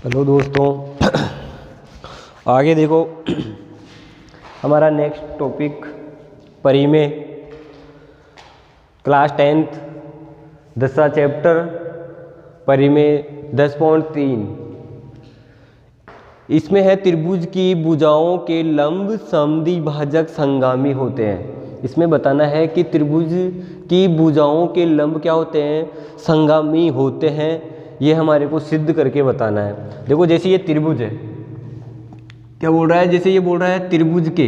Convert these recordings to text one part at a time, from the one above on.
Hello दोस्तों, आगे देखो हमारा नेक्स्ट टॉपिक परिमेय क्लास 10th 10वां चैप्टर परिमेय 10.3। इसमें है त्रिभुज की भुजाओं के लंब समद्विभाजक संगामी होते हैं। इसमें बताना है कि त्रिभुज की भुजाओं के लंब क्या होते हैं, संगामी होते हैं। ये हमारे को सिद्ध करके बताना है। देखो जैसे ये त्रिभुज है, क्या बोल रहा है, जैसे ये बोल रहा है त्रिभुज के,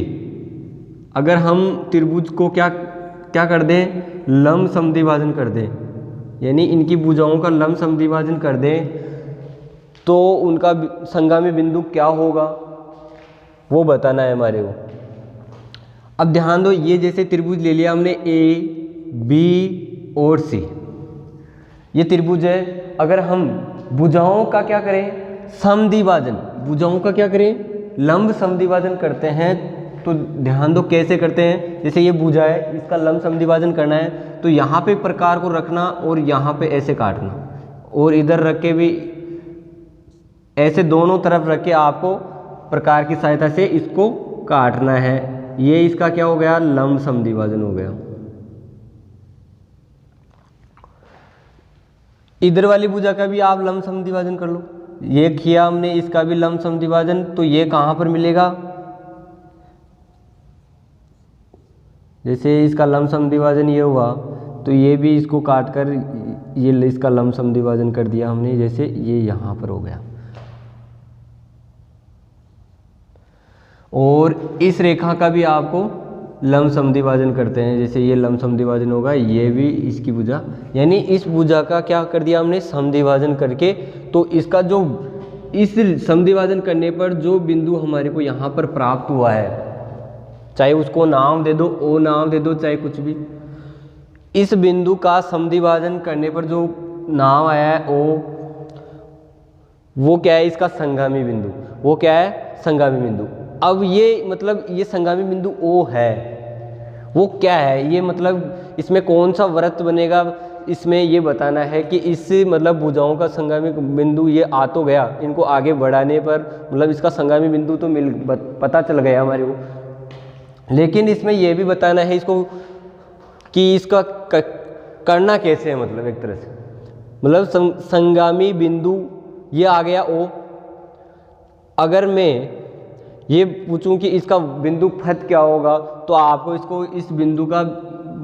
अगर हम त्रिभुज को क्या क्या कर दें, लंब समद्विभाजन कर दें, यानी इनकी भुजाओं का लंब समद्विभाजन कर दें, तो उनका संगामी बिंदु क्या होगा वो बताना है हमारे को। अब ध्यान दो, ये जैसे त्रिभुज ले लिया हमने ए बी और सी, ये त्रिभुज है। अगर हम भुजाओं का क्या करें, समद्विभाजन, भुजाओं का क्या करें, लंब समद्विभाजन करते हैं, तो ध्यान दो कैसे करते हैं। जैसे ये भुजा है, इसका लंब समद्विभाजन करना है तो यहाँ पे प्रकार को रखना और यहाँ पे ऐसे काटना, और इधर रख के भी ऐसे दोनों तरफ रख के आपको प्रकार की सहायता से इसको काटना है। ये इसका क्या हो गया, लंब समद्विभाजन हो गया। इधर वाली भुजा का भी आप लंब समद्विभाजन कर लो, ये किया हमने, इसका भी लंब समद्विभाजन, तो ये कहाँ पर मिलेगा, जैसे इसका लंब समद्विभाजन ये हुआ तो ये भी इसको काट कर ये इसका लंब समद्विभाजन कर दिया हमने, जैसे ये यहाँ पर हो गया। और इस रेखा का भी आपको लंब समद्विभाजन करते हैं, जैसे ये लंब समद्विभाजन होगा, ये भी इसकी भुजा, यानी इस भुजा का क्या कर दिया हमने, समद्विभाजन करके। तो इसका जो इस समद्विभाजन करने पर जो बिंदु हमारे को यहाँ पर प्राप्त हुआ है, चाहे उसको नाम दे दो, ओ नाम दे दो, चाहे कुछ भी, इस बिंदु का समद्विभाजन करने पर जो नाम आया है ओ, वो क्या है, इसका संगामी बिंदु। वो क्या है, संगामी बिंदु। अब ये मतलब ये संगामी बिंदु ओ है, वो क्या है, ये मतलब इसमें कौन सा वृत्त बनेगा, इसमें ये बताना है कि इस मतलब भुजाओं का संगामी बिंदु ये आ तो गया, इनको आगे बढ़ाने पर मतलब इसका संगामी बिंदु तो पता चल गया हमारे को, लेकिन इसमें यह भी बताना है इसको कि इसका करना कैसे है, मतलब एक तरह से मतलब संगामी बिंदु ये आ गया ओ। अगर मैं ये पूछूं कि इसका बिंदु फत क्या होगा, तो आपको इसको इस बिंदु का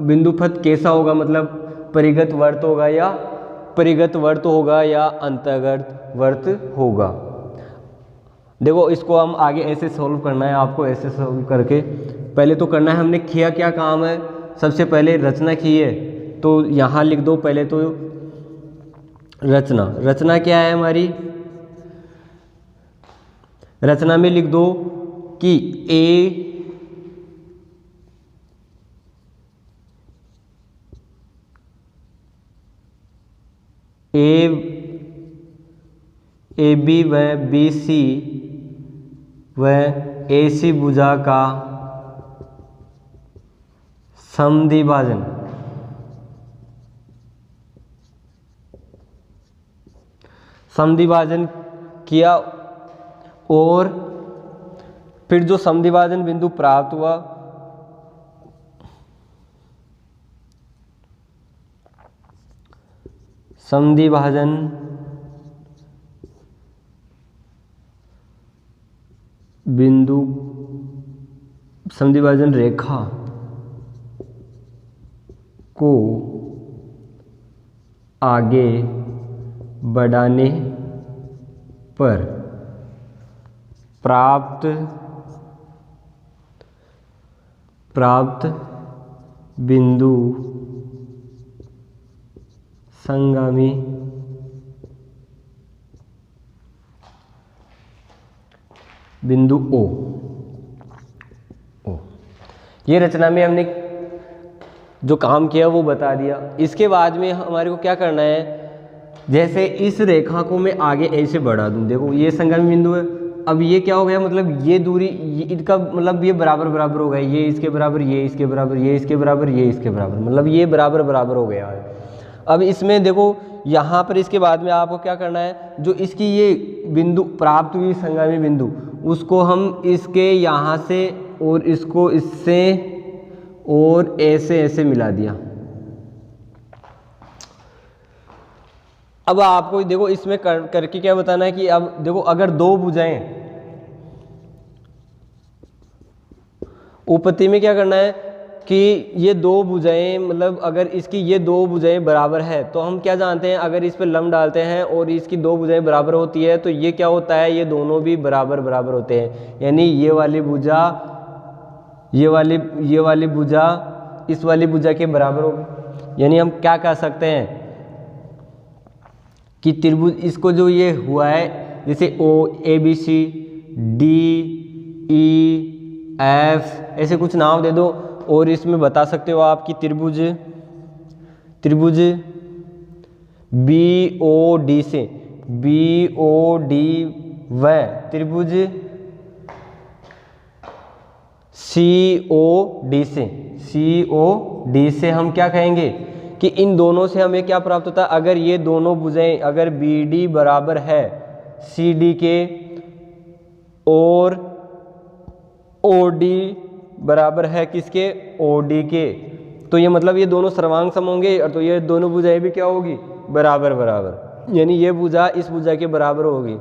बिंदु फत कैसा होगा, मतलब परिगत वर्त होगा या परिगत वर्त होगा या अंतर्गत वर्त होगा। देखो इसको हम आगे ऐसे सॉल्व करना है, आपको ऐसे सॉल्व करके पहले तो करना है हमने किया क्या काम है, सबसे पहले रचना की है, तो यहाँ लिख दो पहले तो रचना। रचना क्या है हमारी, रचना में लिख दो कि ए बी व बी सी व ए सी भुजा का समद्विभाजन किया, और फिर जो समद्विभाजन बिंदु प्राप्त हुआ समद्विभाजन बिंदु, समद्विभाजन रेखा को आगे बढ़ाने पर प्राप्त बिंदु संगामी बिंदु ओ। ये रचना में हमने जो काम किया वो बता दिया। इसके बाद में हमारे को क्या करना है, जैसे इस रेखा को मैं आगे ऐसे बढ़ा दूं, देखो ये संगामी बिंदु है, अब ये क्या हो गया, मतलब ये दूरी इनका मतलब ये बराबर बराबर हो गया, ये इसके बराबर, ये इसके बराबर, ये इसके बराबर, ये इसके बराबर, मतलब ये बराबर बराबर हो गया है। अब इसमें देखो यहाँ पर इसके बाद में आपको क्या करना है, जो इसकी ये बिंदु प्राप्त हुई संगामी बिंदु, उसको हम इसके यहाँ से और इसको इससे और ऐसे ऐसे मिला दिया। अब आपको देखो इसमें करके क्या बताना है कि अब देखो अगर दो भुजाएं, उपपत्ति में क्या करना है कि ये दो भुजाएं, मतलब अगर इसकी ये दो भुजाएं बराबर है तो हम क्या जानते हैं, अगर इस पे लंब डालते हैं और इसकी दो भुजाएं बराबर होती है तो ये क्या होता है, ये दोनों भी बराबर बराबर होते हैं। यानी ये वाली भुजा ये वाली भुजा इस वाली भुजा के बराबर होगी। यानी हम क्या कह सकते हैं कि त्रिभुज, इसको जो ये हुआ है जैसे O A B C D E F ऐसे कुछ नाम दे दो, और इसमें बता सकते हो आप कि त्रिभुज बी ओ डी से व त्रिभुज सी ओ डी से हम क्या कहेंगे कि इन दोनों से हमें क्या प्राप्त होता है, अगर ये दोनों भुजाएं, अगर बी डी बराबर है सी डी के और ओ डी बराबर है किसके, ओ डी के, तो ये मतलब ये दोनों सर्वांग सम होंगे, और तो ये दोनों भुजाएं भी क्या होगी, बराबर बराबर। यानी ये भुजा इस भुजा के बराबर होगी।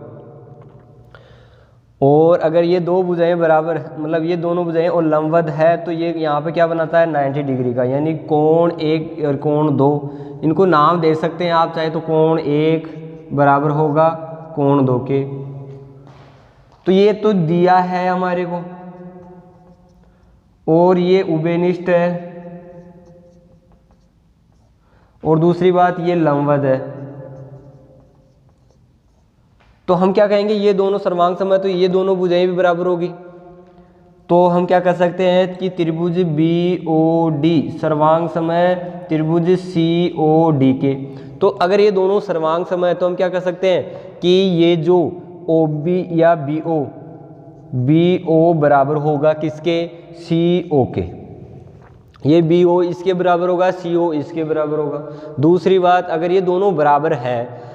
और अगर ये दो भुजाएं बराबर, मतलब ये दोनों भुजाएं और लंबवत है, तो ये यहाँ पे क्या बनाता है 90 डिग्री का, यानी कोण 1 और कोण 2। इनको नाम दे सकते हैं आप चाहे तो, कोण 1 बराबर होगा कोण 2 के। तो ये तो दिया है हमारे को, और ये उभयनिष्ठ है, और दूसरी बात ये लंबवत है। तो हम क्या कहेंगे, ये दोनों सर्वांग सम है तो ये दोनों भुजाएं भी बराबर होगी। तो हम क्या कर सकते हैं कि त्रिभुज बी ओ डी सर्वांग सम है त्रिभुज सी ओ डी के। तो अगर ये दोनों सर्वांग सम है तो हम क्या कर सकते हैं कि ये जो ओ बी या बी ओ बराबर होगा किसके, सी ओ के। ये बी ओ इसके बराबर होगा, सी ओ इसके बराबर होगा। दूसरी बात, अगर ये दोनों बराबर है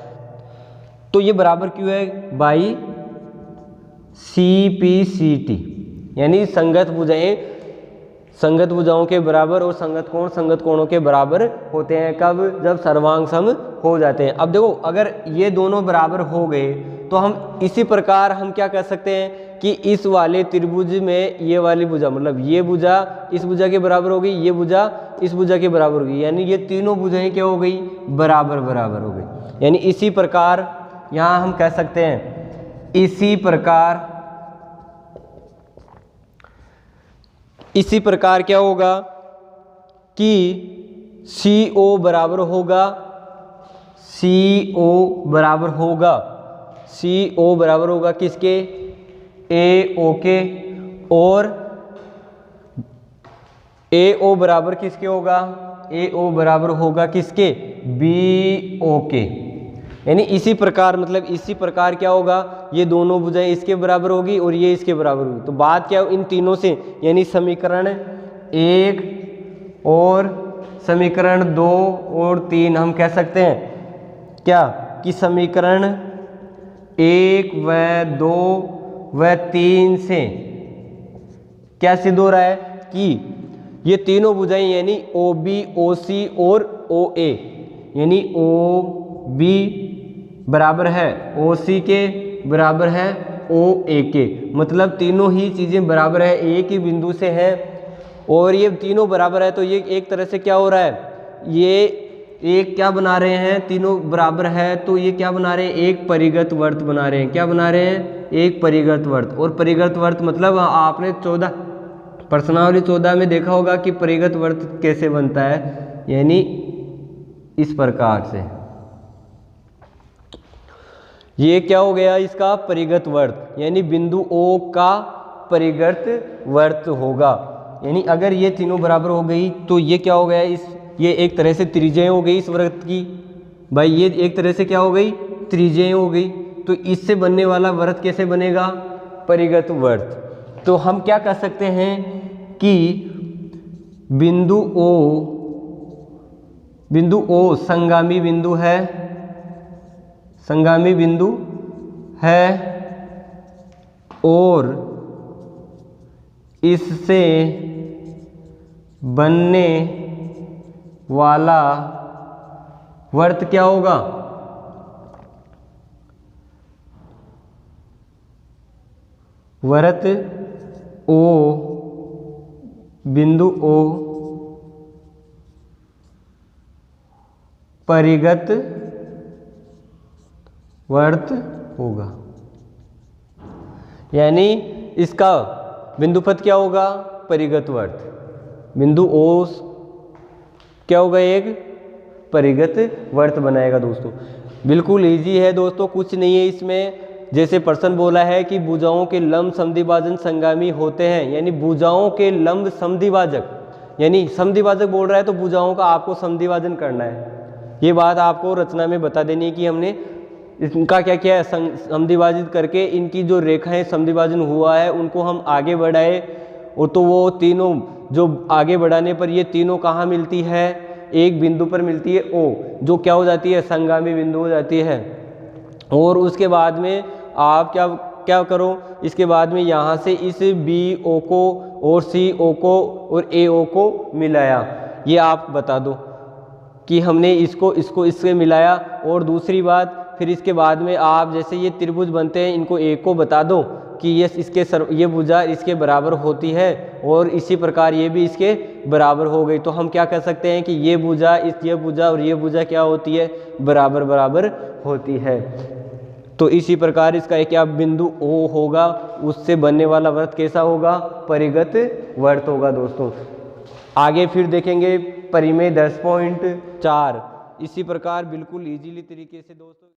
तो ये बराबर क्यों है, by C P C T, यानी संगत भुजाओं के बराबर और संगत कोणों के बराबर होते हैं। कब, जब सर्वांग सम हो जाते हैं। अब देखो अगर ये दोनों बराबर हो गए तो हम इसी प्रकार हम क्या कर सकते हैं कि इस वाले त्रिभुज में ये वाली भुजा, मतलब ये भुजा इस भुजा के बराबर होगी, ये भुजा इस भुजा के बराबर होगी, यानी ये तीनों भुजाएं क्या हो गई, बराबर बराबर हो गई। यानी इसी प्रकार यहाँ हम कह सकते हैं, इसी प्रकार क्या होगा कि CO बराबर होगा किसके, AO के, और AO बराबर किसके होगा, AO बराबर होगा किसके, BO के। यानी इसी प्रकार, मतलब इसी प्रकार क्या होगा, ये दोनों भुजाएं इसके बराबर होगी और ये इसके बराबर होगी। तो बात क्या इन तीनों से, यानी समीकरण 1 और समीकरण 2 और 3 हम कह सकते हैं क्या कि समीकरण 1 व 2 व 3 से क्या सिद्ध हो रहा है कि ये तीनों भुजाएं यानी OB, OC और OA, यानी OB बराबर है OC के, बराबर है OA के, मतलब तीनों ही चीज़ें बराबर है, एक ही बिंदु से है और ये तीनों बराबर है। तो ये एक तरह से क्या हो रहा है, ये एक क्या बना रहे हैं, तीनों बराबर है तो ये क्या बना रहे हैं, एक परिगत वर्त बना रहे हैं। क्या बना रहे हैं, एक परिगत वर्त। और परिगत वर्त मतलब आपने 14 प्रश्नावली 14 में देखा होगा कि परिगत वर्त कैसे बनता है, यानी इस प्रकार से। ये क्या हो गया इसका परिगत वर्त, यानी बिंदु O का परिगत वर्त होगा। यानी अगर ये तीनों बराबर हो गई तो ये क्या हो गया, ये एक तरह से त्रिज्या हो गई इस वृत्त की। भाई ये एक तरह से क्या हो गई, त्रिज्या हो गई। तो इससे बनने वाला वृत्त कैसे बनेगा, परिगत वर्त। तो हम क्या कर सकते हैं कि बिंदु O बिंदु ओ संगामी बिंदु है, संगामी बिंदु है और इससे बनने वाला वर्त क्या होगा? वर्त ओ, बिंदु ओ परिगत वर्त होगा। यानी इसका बिंदुपथ क्या होगा? परिगत वर्त। बिंदु ओ क्या होगा? एक परिगत वर्त बनाएगा दोस्तों। बिल्कुल इजी है दोस्तों, कुछ नहीं है इसमें। जैसे प्रश्न बोला है कि भुजाओं के लंब समद्विभाजन संगामी होते हैं, यानी भुजाओं के लंब समद्विभाजक, यानी समद्विभाजक बोल रहा है तो भुजाओं का आपको समद्विभाजन करना है। ये बात आपको रचना में बता देनी है कि हमने इनका क्या किया है, समद्विभाजित करके इनकी जो रेखाएं समद्विभाजन हुआ है उनको हम आगे बढ़ाए। और तो वो तीनों जो आगे बढ़ाने पर ये तीनों कहाँ मिलती है? एक बिंदु पर मिलती है ओ, जो क्या हो जाती है? संगामी बिंदु हो जाती है। और उसके बाद में आप क्या करो, इसके बाद में यहाँ से इस बी ओ को और सी ओ को और ए ओ को मिलाया। ये आप बता दो कि हमने इसको इससे मिलाया। और दूसरी बात, फिर इसके बाद में आप जैसे ये त्रिभुज बनते हैं, इनको एक को बता दो कि ये भुजा इसके बराबर होती है और इसी प्रकार ये भी इसके बराबर हो गई। तो हम क्या कर सकते हैं कि ये भुजा और ये भुजा क्या होती है? बराबर बराबर होती है। तो इसी प्रकार इसका एक क्या बिंदु ओ होगा, उससे बनने वाला वर्त कैसा होगा? परिगत वर्त होगा दोस्तों। आगे फिर देखेंगे परिमेय 10.4। इसी प्रकार बिल्कुल इजीली तरीके से दोस्तों